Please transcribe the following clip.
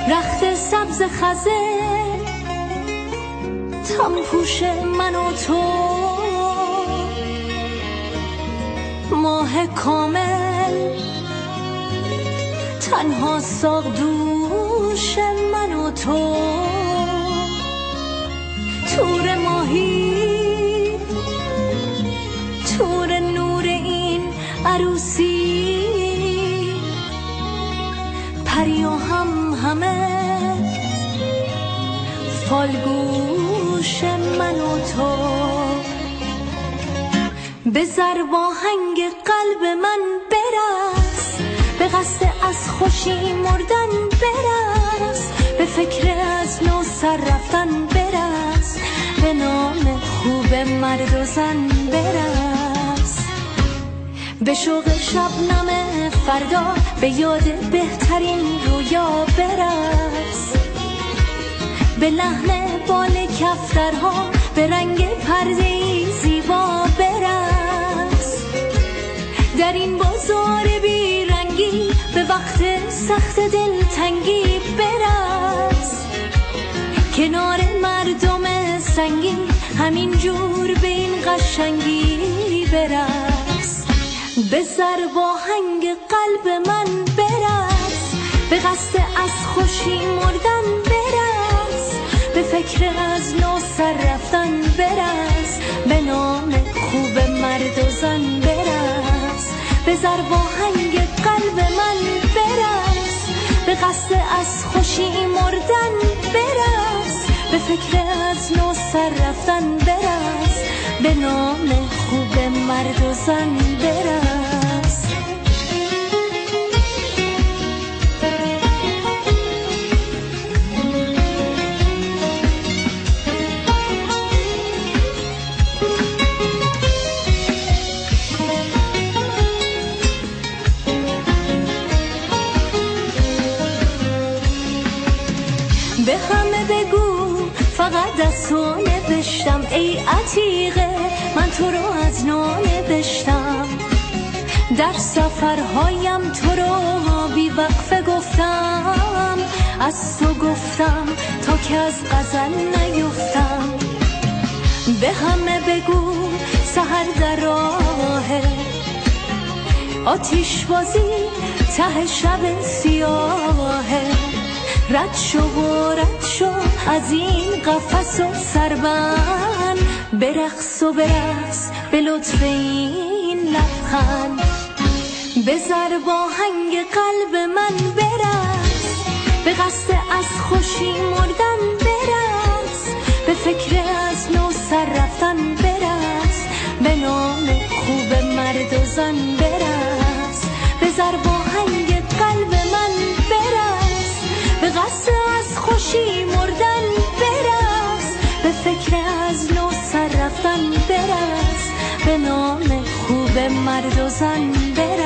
رخت سبز خزه تنپوش من و تو، ماه کامل تنها ساق دوش من و تو، تور ماهی تور نور این عروسی، پریا همه فالگوش من و تو. بزر با هنگ قلب من برس، به قصد از خوشی مردن برس، به فکر از نو سر رفتن برس، به نام خوب مرد و زن برس، به شوق شبنم فردا، به یاد بهترین رویا برس، به لحن بال کفترها، به رنگ پرده‌ای زیبا برس، در این بازار بیرنگی به وقت سخت دلتنگی برس، کنار مردم سنگی همین جور به این قشنگی برس، بزر با هنگ قلب من برس، به قصد از خوشی مردن برس، به فکر از نو سر رفتن برس، به نام خوب مرد و زن برس، بزر با هنگ قلب من برس، به قصد از خوشی مردن برس، به فکر از نو سر رفتن برس، به نام خوب مرد و زن برس. به همه بگو فقط از تو نوشتم ای عتیقه، من تو رو از نو نوشتم، در سفرهایم تو رو بی وقفه گفتم، از تو گفتم تا که از غزل نیفتم. به همه بگو سحر در راهه، آتیش بازی ته شب سیاهه، رد شو از این قفس و سربند، برقص و برقص به لطف این لبخند، بزر با هنگ قلب من برس، به قصد از خوشی مردن برس، به فکر از نو سر رفتن برس، به نام خوب مرد و زن برس، بزر با هنگ قلب من برس، به قصد از خوشی مردن برس، به فکر از نو سر رفتن برس، به نام خوب مرد و زن برس.